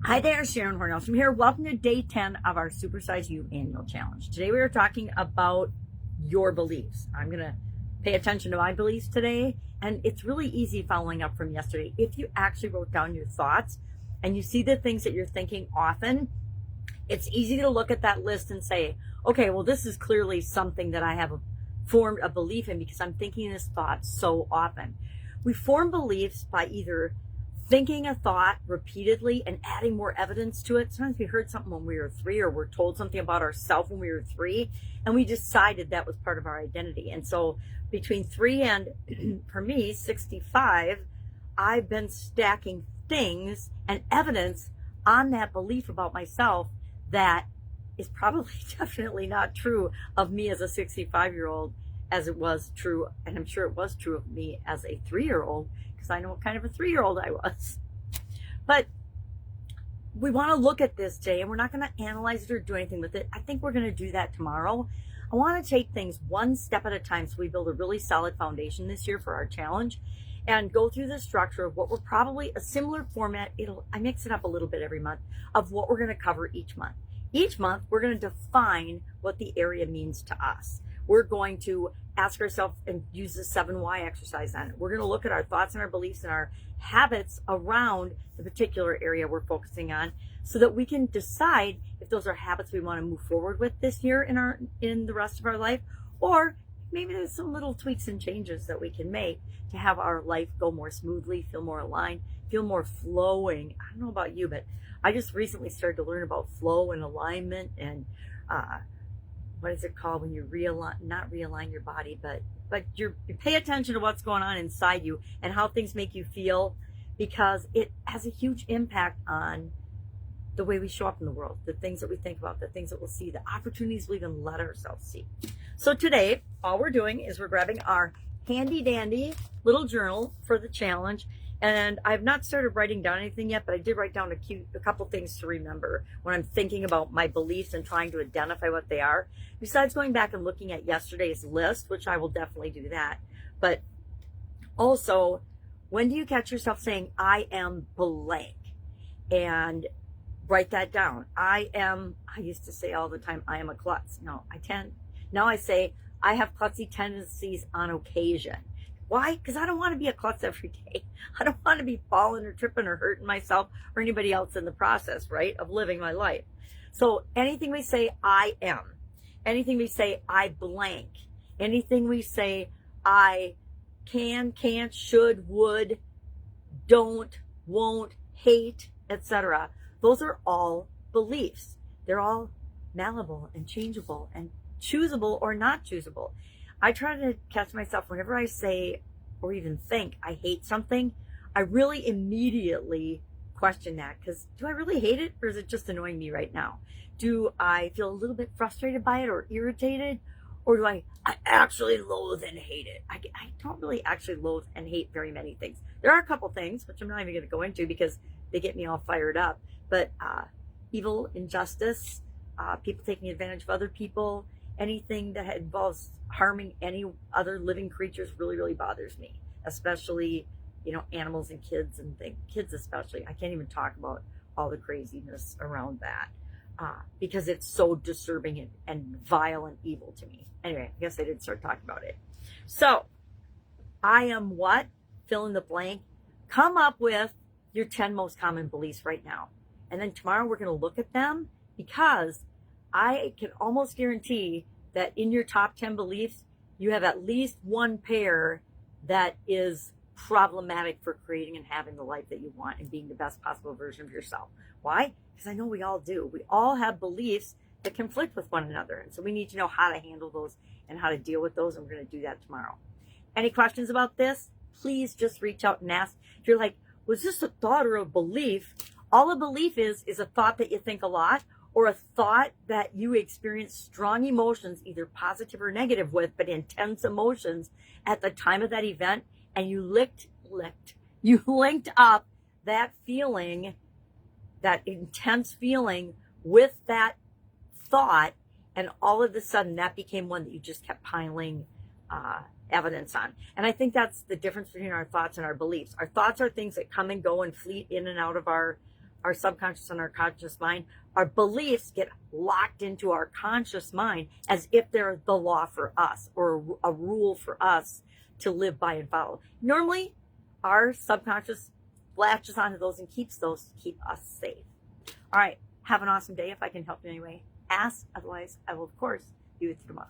Hi there, Sharon Horne-Ellstrom here. Welcome to day 10 of our Supersize You annual challenge. Today we are talking about your beliefs. I'm going to pay attention to my beliefs today, and it's really easy following up from yesterday. If you actually wrote down your thoughts and you see the things that you're thinking often, it's easy to look at that list and say, okay, well, this is clearly something that I have formed a belief in because I'm thinking this thought so often. We form beliefs by either thinking a thought repeatedly and adding more evidence to it. Sometimes we heard something when we were 3, or we're told something about ourselves when we were 3, and we decided that was part of our identity. And so between 3 and, for me, 65, I've been stacking things and evidence on that belief about myself that is probably definitely not true of me as a 65-year-old as it was true, and I'm sure it was true of me as a 3-year-old, because I know what kind of a 3-year-old I was. But we want to look at this today, and we're not going to analyze it or do anything with it. I think we're going to do that tomorrow. I want to take things one step at a time so we build a really solid foundation this year for our challenge and go through the structure of what we're probably a similar format. I mix it up a little bit every month of what we're going to cover each month. Each month, we're going to define what the area means to us. We're going to ask ourselves and use the 7 why exercise on it. We're going to look at our thoughts and our beliefs and our habits around the particular area we're focusing on so that we can decide if those are habits we want to move forward with this year in the rest of our life, or maybe there's some little tweaks and changes that we can make to have our life go more smoothly, feel more aligned, feel more flowing. I don't know about you, but I just recently started to learn about flow and alignment and what is it called when you not realign your body, but you pay attention to what's going on inside you and how things make you feel, because it has a huge impact on the way we show up in the world, the things that we think about, the things that we'll see, the opportunities we'll even let ourselves see. So today, all we're doing is we're grabbing our handy dandy little journal for the challenge. And I've not started writing down anything yet, but I did write down a couple things to remember when I'm thinking about my beliefs and trying to identify what they are. Besides going back and looking at yesterday's list, which I will definitely do that. But also, when do you catch yourself saying, I am blank? And write that down. I used to say all the time, I am a klutz. Now I say, I have klutzy tendencies on occasion. Why? Because I don't want to be a klutz every day. I don't want to be falling or tripping or hurting myself or anybody else in the process, right, of living my life. So anything we say, I am. Anything we say, I blank. Anything we say, I can, can't, should, would, don't, won't, hate, etc. Those are all beliefs. They're all malleable and changeable and choosable or not choosable. I try to catch myself whenever I say or even think I hate something, I really immediately question that, because do I really hate it, or is it just annoying me right now? Do I feel a little bit frustrated by it or irritated, or do I actually loathe and hate it? I don't really actually loathe and hate very many things. There are a couple things, which I'm not even going to go into because they get me all fired up, but evil, injustice, people taking advantage of other people, anything that involves harming any other living creatures really, really bothers me, especially, animals and kids and things. Kids especially. I can't even talk about all the craziness around that because it's so disturbing and vile and evil to me. Anyway, I guess I did start talking about it. So, I am what? Fill in the blank. Come up with your 10 most common beliefs right now. And then tomorrow we're going to look at them, because I can almost guarantee that in your top 10 beliefs, you have at least one pair that is problematic for creating and having the life that you want and being the best possible version of yourself. Why? Because I know we all do. We all have beliefs that conflict with one another. And so we need to know how to handle those and how to deal with those. And we're going to do that tomorrow. Any questions about this? Please just reach out and ask. If you're like, was this a thought or a belief? All a belief is a thought that you think a lot, or a thought that you experience strong emotions, either positive or negative with, but intense emotions at the time of that event, and you linked up that feeling, that intense feeling, with that thought, and all of a sudden that became one that you just kept piling evidence on. And I think that's the difference between our thoughts and our beliefs. Our thoughts are things that come and go and fleet in and out of our our subconscious and our conscious mind, our beliefs get locked into our conscious mind as if they're the law for us or a rule for us to live by and follow. Normally, our subconscious latches onto those and keeps those to keep us safe. All right. Have an awesome day. If I can help you in any way, ask. Otherwise, I will, of course, be with you tomorrow.